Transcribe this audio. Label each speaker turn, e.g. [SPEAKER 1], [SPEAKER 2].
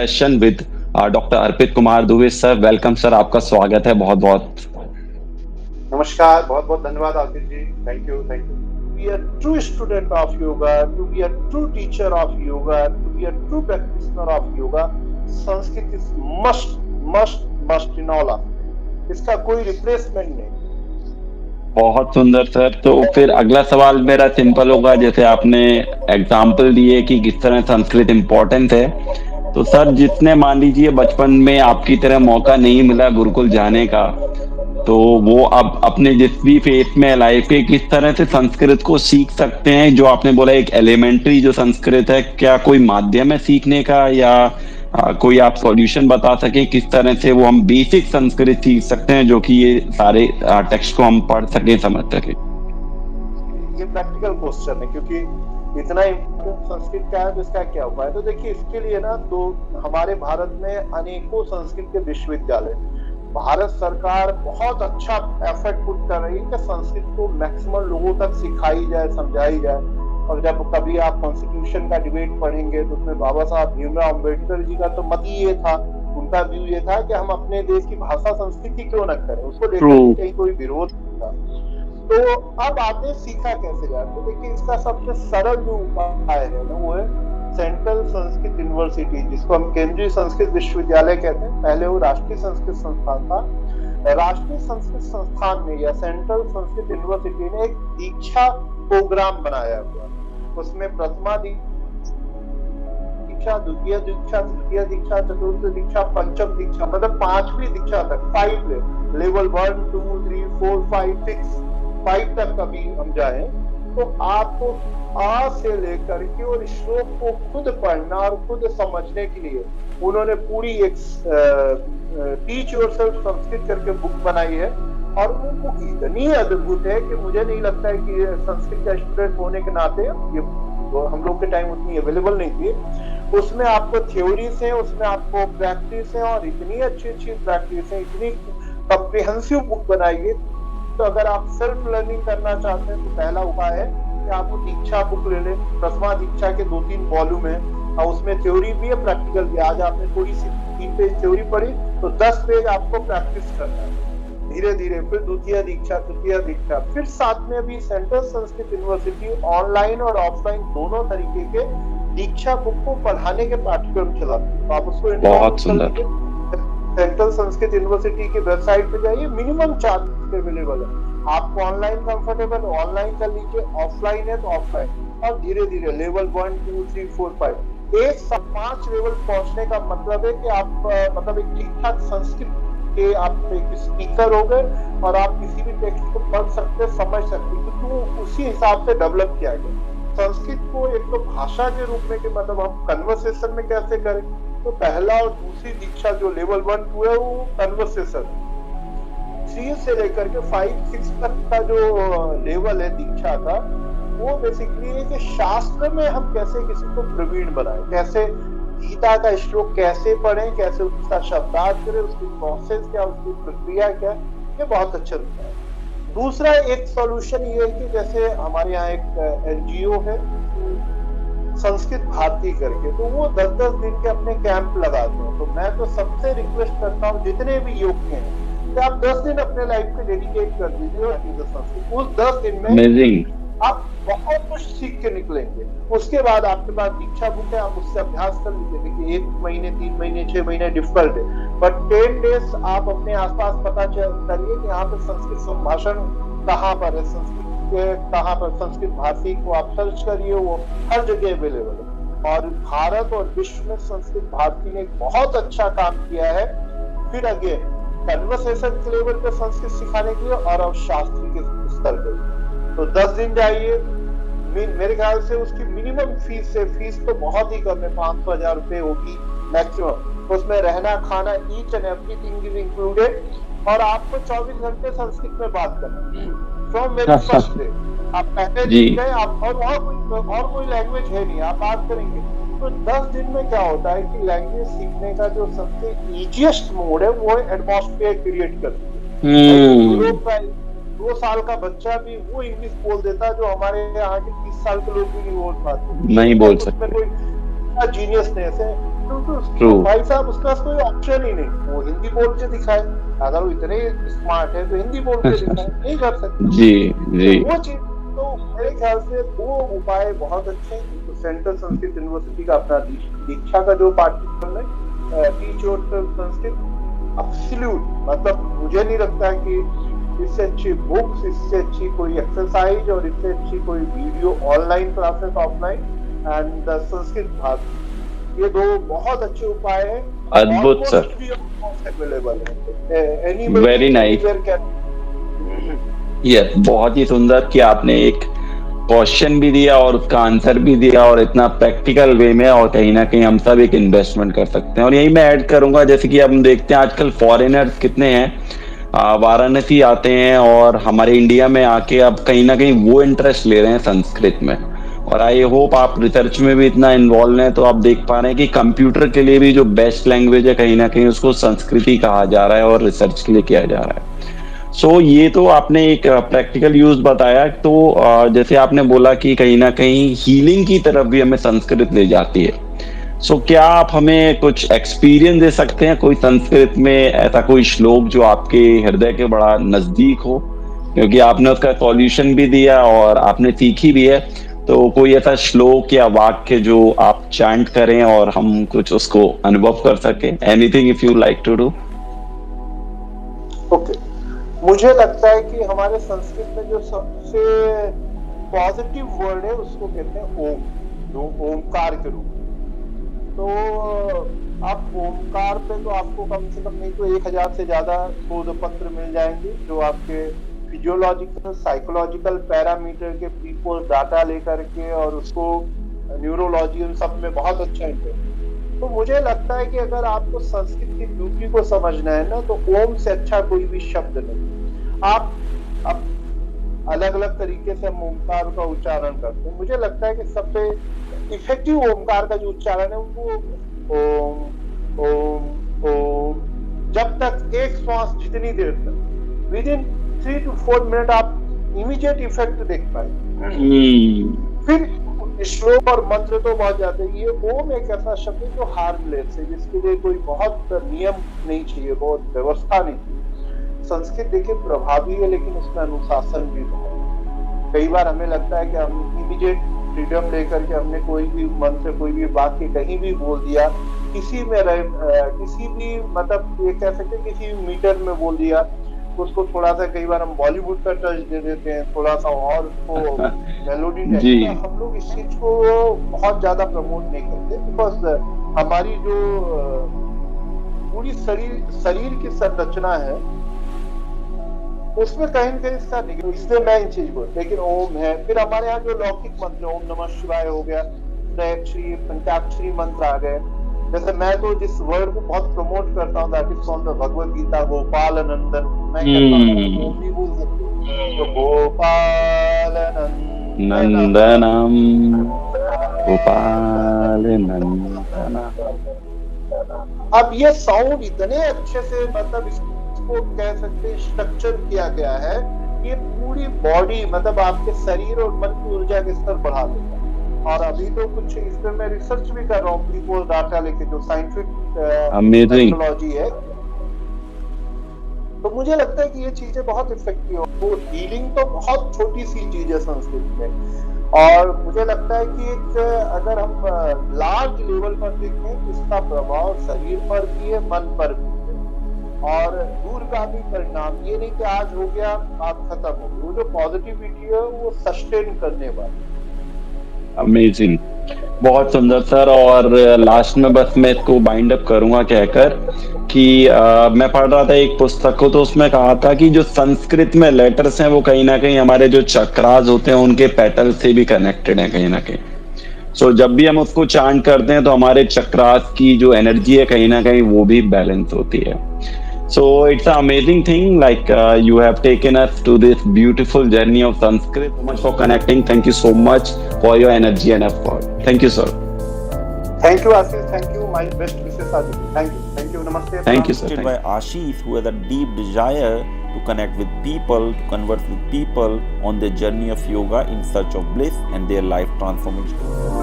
[SPEAKER 1] session with Dr. Arpit Kumar Dubey. Sir, welcome sir, आपका स्वागत है बहुत बहुत।
[SPEAKER 2] नमस्कार, बहुत बहुत धन्यवाद Aditya ji. Thank you. To be a true student of yoga, to be a true teacher of yoga, to be a true practitioner of yoga, Sanskrit is must in all of it. इसका कोई रिप्लेसमेंट नहीं।
[SPEAKER 1] बहुत सुंदर सर। तो फिर अगला सवाल मेरा सिंपल होगा, जैसे आपने एग्जाम्पल दिए कि किस तरह संस्कृत इम्पोर्टेंट है, तो सर जिसने मान लीजिए बचपन में आपकी तरह मौका नहीं मिला गुरुकुल जाने का, तो वो अब अपने जिस भी फेज में लाइफ के किस तरह से संस्कृत को सीख सकते हैं? जो आपने बोला एक एलिमेंट्री जो संस्कृत है, क्या कोई माध्यम है सीखने का, या कोई आप सॉल्यूशन बता सके किस तरह से वो हम बेसिक संस्कृत सीख सकते हैं, जो कि ये सारे टेक्स्ट को हम पढ़ सके, समझ सके?
[SPEAKER 2] ये प्रैक्टिकल क्वेश्चन है, क्योंकि इतना इम्पोर्टेंट संस्कृत का है तो इसका क्या उपाय है। तो देखिए, इसके लिए ना तो हमारे भारत में अनेकों संस्कृत के विश्वविद्यालय, भारत सरकार बहुत अच्छा एफर्ट पुट कर रही है कि संस्कृत को मैक्सिमम लोगों तक सिखाई जाए, समझाई जाए। और जब कभी आप कॉन्स्टिट्यूशन का डिबेट पढ़ेंगे तो उसमें बाबा साहब भीमराव अम्बेडकर जी का तो मत ही ये था, उनका व्यू ये था कि हम अपने देश की भाषा संस्कृति क्यों न करें, उसको लेकर कहीं कोई विरोध नहीं था। तो अब आपने सीखा कैसे जाए, तो देखिए इसका सबसे सरल जो उपाय है ना, वो है सेंट्रल संस्कृत यूनिवर्सिटी, जिसको हम केंद्रीय संस्कृत विश्वविद्यालय कहते हैं। पहले वो राष्ट्रीय संस्कृत संस्थान था। राष्ट्रीय संस्कृत संस्थान में या सेंट्रल संस्कृत यूनिवर्सिटी ने एक दीक्षा प्रोग्राम बनाया हुआ। उसमें प्रथमा दीक्षा, द्वितीय दीक्षा, तृतीय दीक्षा, चतुर्थ दीक्षा, पंचम दीक्षा, मतलब 5वीं दीक्षा तक, 5 लेवल 1 2 3 4 5 6 5 तक कभी हम जाए तो आपको आ से लेकर के और श्लोक को खुद पढ़ना और खुद समझने के लिए उन्होंने पूरी एक टीच योरसेल्फ संस्कृत करके बुक बनाई है। और वो बुक इतनी अद्भुत है कि मुझे नहीं लगता है कि संस्कृत का स्टूडेंट होने के नाते, ये हम लोग के टाइम उतनी अवेलेबल नहीं थी। उसमें आपको थ्योरीज है, उसमें आपको प्रैक्टिस है, और इतनी अच्छी प्रैक्टिस है, इतनी कॉम्प्रिहेंसिव बुक बनाई है। तो अगर आप सेल्फ लर्निंग करना चाहते हैं तो पहला उपाय है कि आप वो दीक्षा बुक ले लें। प्रथमा दीक्षा के 2-3 वॉल्यूम है और उसमें थ्योरी भी है, प्रैक्टिकल भी। आज आपने थोड़ी सी 3 पेज थ्योरी पढ़ी तो 10 पेज आपको प्रैक्टिस करना है धीरे धीरे। फिर द्वितीय दीक्षा, तृतीय दीक्षा, फिर साथ में भी सेंट्रल संस्कृत यूनिवर्सिटी ऑनलाइन और ऑफलाइन दोनों तरीके के दीक्षा बुक को पढ़ाने के पाठ्यक्रम चलाते हैं। तो आप उसको
[SPEAKER 1] बहुत सुंदर।
[SPEAKER 2] सेंट्रल संस्कृत यूनिवर्सिटी की वेबसाइट पे जाइए, मिनिमम चार्ज अवेलेबल है। आपको ऑनलाइन कंफर्टेबल ऑनलाइन कर लीजिए, ऑफलाइन है तो ऑफलाइन, और धीरे धीरे लेवल 1 2 3 4 5 एक सब 5 लेवल पहुंचने का मतलब है कि आप मतलब एक ठीक ठाक संस्कृत के आप एक स्पीकर हो गए और आप किसी भी टेक्स्ट को पढ़ सकते, समझ सकते, क्योंकि उसी हिसाब से डेवलप किया गया। संस्कृत को एक तो भाषा के रूप में, कि मतलब हम कन्वर्सेशन में कैसे करें, तो पहला और दूसरी दीक्षा जो लेवल 1 2 है वो कन्वर्सेशन, 3 से लेकर के 5 6 तक का जो लेवल है दीक्षा का, वो बेसिकली है कि शास्त्र में हम कैसे किसी को प्रवीण बनाएं, कैसे गीता का श्लोक कैसे पढ़ें, कैसे उसका शब्दार्थ करें, उसकी प्रोसेस क्या, उसकी प्रक्रिया क्या, ये बहुत अच्छा लगता है। दूसरा एक सॉल्यूशन ये है कि जैसे हमारे यहाँ एक एनजीओ है संस्कृत भारती करके, तो वो 10-10 दिन के अपने कैंप लगाते हैं। तो मैं तो सबसे रिक्वेस्ट करता हूँ, जितने भी योग्य हैं, कि आप 10 दिन अपने लाइफ के डेडिकेट कर दीजिए संस्कृत। उस 10 दिन में आप बहुत कुछ सीख के निकलेंगे। उसके बाद आपके पास दीक्षा बुक है, आप उससे अभ्यास कर लीजिए। देखिए 1 महीने 3 महीने 6 महीने डिफिकल्ट है, बट 10 डेज आप अपने आसपास पता करिए कि यहाँ पे संस्कृत संभाषण कहाँ पर है, संस्कृत कहाँ पर, संस्कृत भारती को आप सर्च करिए, वो हर जगह अवेलेबल है। और भारत और विश्व में संस्कृत भारती ने बहुत अच्छा काम किया है। फिर आगे कन्वर्सेशन के लेवल पे संस्कृत सिखाने के लिए और अब शास्त्री के स्तर पे। तो 10 दिन जाइए, मेरे ख्याल से उसकी मिनिमम फीस तो बहुत ही कम है, 500-1000 रुपए होगी मैक्सिमम। उसमें रहना खाना each and everything is included, और आपको 24 घंटे संस्कृत में बात करना फ्रॉम वेरी फर्स्ट डे। आप पहले दिन गए, आप और कोई लैंग्वेज है नहीं, आप बात करेंगे। तो 10 दिन में क्या होता है कि लैंग्वेज सीखने का जो सबसे इजीएस्ट मोड है वो एटमॉस्फेयर क्रिएट करती है। 2 साल का बच्चा भी वो इंग्लिश बोल देता है जो हमारे यहाँ के 30 साल के लोग भी नहीं बोल पाते,
[SPEAKER 1] नहीं बोल सकते।
[SPEAKER 2] कोई जीनियस नहीं। ऐसे
[SPEAKER 1] ट्रू।
[SPEAKER 2] तो भाई साहब उसके पास कोई ऑप्शन ही नहीं, वो हिंदी बोल के दिखाए, अगर वो इतने स्मार्ट है तो हिंदी बोल के दिखाए, नहीं कर सकते।
[SPEAKER 1] जी जी।
[SPEAKER 2] तो वो चीज, तो मेरे ख्याल से वो उपाय बहुत अच्छे हैं। तो सेंट्रल संस्कृत यूनिवर्सिटी का अपना दीक्षा का जो पाठ्यक्रम है, टीच योरसेल्फ संस्कृत, एब्सोल्यूट, मतलब मुझे नहीं लगता कि इससे अच्छी बुक्स, इससे अच्छी कोई एक्सरसाइज और इससे अच्छी कोई video, online classes, offline and Sanskrit भाग, ये दो बहुत अच्छे उपाय हैं।
[SPEAKER 1] अद्भुत सर,
[SPEAKER 2] अवेलेबल है,
[SPEAKER 1] वेरी नाइस। यस, बहुत ही सुंदर कि आपने एक क्वेश्चन भी दिया और उसका आंसर भी दिया, और इतना प्रैक्टिकल वे में, और कहीं ना कहीं हम सब एक इन्वेस्टमेंट कर सकते हैं। और यही मैं ऐड करूंगा, जैसे कि हम देखते हैं आजकल फॉरेनर्स कितने हैं, वाराणसी आते हैं और हमारे इंडिया में आके अब कहीं ना कहीं वो इंटरेस्ट ले रहे हैं संस्कृत में। और आई होप आप रिसर्च में भी इतना इन्वॉल्व हैं, तो आप देख पा रहे हैं कि कंप्यूटर के लिए भी जो बेस्ट लैंग्वेज है कहीं ना कहीं उसको संस्कृति कहा जा रहा है और रिसर्च के लिए किया जा रहा है। सो ये तो आपने एक प्रैक्टिकल यूज बताया। तो जैसे आपने बोला कि कहीं ना कहीं हीलिंग की तरफ भी हमें संस्कृत ले जाती है। सो क्या आप हमें कुछ एक्सपीरियंस दे सकते हैं, कोई संस्कृत में ऐसा कोई श्लोक जो आपके हृदय के बड़ा नजदीक हो, क्योंकि आपने उसका सॉल्यूशन भी दिया और आपने सीखी भी है। तो कोई ऐसा श्लोक या वाक्य जो आप चैंट करें और हम कुछ उसको अनुभव कर सके, anything if you like to do.
[SPEAKER 2] Okay, मुझे लगता है कि हमारे संस्कृत में जो सबसे पॉजिटिव वर्ड है उसको कहते हैं ओम, जो ओमकार के रूप में। तो आप ओमकार पे तो आपको कम से कम नहीं तो 1000 से ज्यादा शोध पत्र मिल जाएंगे, जो आपके फिजियोलॉजिकल, साइकोलॉजिकल पैरामीटर के पीपल डाटा लेकर के और उसको न्यूरोलॉजी, उन सब में बहुत अच्छा इंटरेस्ट। तो मुझे लगता है कि अगर आपको संस्कृत की ब्यूटी को समझना है ना, तो ओम से अच्छा कोई भी शब्द नहीं। आप अलग अलग तरीके से हम ओमकार का उच्चारण करते हैं। मुझे लगता है कि सबसे इफेक्टिव ओमकार का जो उच्चारण है वो ओम ओम ओम, जब तक एक श्वास जितनी देर तक, विद इन 3 to 4 मिनट आप इमीडिएट इफेक्ट देख पाए। फिर श्लोक और मंत्र तो बहुत जाते हैं। ये ओम एक ऐसा शब्द है जो हार्मलेस है, जिसके लिए कोई बहुत नियम नहीं चाहिए, बहुत व्यवस्था नहीं चाहिए। संस्कृत देखिए प्रभावी है, लेकिन उसका अनुशासन भी बहुत है। कई बार हमें लगता है कि हम इमीडिएट फ्रीडम लेकर के हमने कोई भी मंत्र, कोई भी वाक्य कहीं भी बोल दिया, किसी में किसी भी, मतलब ये कह सकते हैं किसी भी मीटर में बोल दिया, उसको थोड़ा सा कई बार हम बॉलीवुड का टच दे देते हैं, थोड़ा सा और उसको मेलोडी टाइप। हम लोग इस चीज को बहुत ज्यादा प्रमोट नहीं करते, बिकॉज हमारी जो पूरी शरीर की संरचना है उसमें कहीं न कहीं इसका नहीं, इसलिए मैं इन चीज को, लेकिन ओम है। फिर हमारे यहाँ जो लौकिक मंत्र, ओम नमः शिवाय हो गया, त्रयाक्षरी, पंचाक्षरी मंत्र आ गए। जैसे मैं तो जिस वर्ड को बहुत प्रमोट करता हूँ, that is from the Bhagavad Gita, Gopal Nandan. मैं कहता हूँ ओम भी बोल सकते हो, तो गोपाल
[SPEAKER 1] नंदनम, गोपाल नंदनम।
[SPEAKER 2] अब ये साउंड इतने अच्छे से, मतलब इसको कह सकते हैं स्ट्रक्चर किया गया है, ये पूरी बॉडी, मतलब आपके शरीर और मन की ऊर्जा के स्तर बढ़ा देता है। और अभी तो कुछ इस पे मैं रिसर्च भी कर रहा हूँ, पीपल डाटा लेके, जो साइंटिफिक टेक्नोलॉजी है। तो मुझे लगता है कि ये चीजें बहुत इफेक्टिव है। तो हीलिंग तो बहुत छोटी सी चीज है संस्कृत में, और मुझे लगता है कि एक अगर हम लार्ज लेवल पर देखें, इसका प्रभाव शरीर पर भी है, मन पर भी है, और दूरगामी परिणाम। ये नहीं कि आज हो गया आज खत्म हो गया, वो जो पॉजिटिविटी है वो सस्टेन करने वाली।
[SPEAKER 1] अमेजिंग, बहुत सुंदर सर। और लास्ट में बस मैं इसको बाइंड अप करूंगा कहकर कि मैं पढ़ रहा था एक पुस्तक को, तो उसमें कहा था कि जो संस्कृत में लेटर्स हैं वो कहीं ना कहीं हमारे जो चक्रास होते हैं उनके पेटल से भी कनेक्टेड हैं कहीं ना कहीं। सो जब भी हम उसको चांट करते हैं तो हमारे चक्रास की जो एनर्जी है कहीं ना कहीं वो भी बैलेंस होती है। So it's an amazing thing, like you have taken us to this beautiful journey of Sanskrit. So much for connecting. Thank you so much for your energy and effort. Thank you, sir.
[SPEAKER 2] Thank you, Ashish. Thank you. My best wishes, Aditi. Thank you. Thank you. Namaste.
[SPEAKER 1] Thank you, sir.
[SPEAKER 3] By Ashish, who has a deep desire to connect with people, to converse with people on their journey of yoga in search of bliss and their life transformation.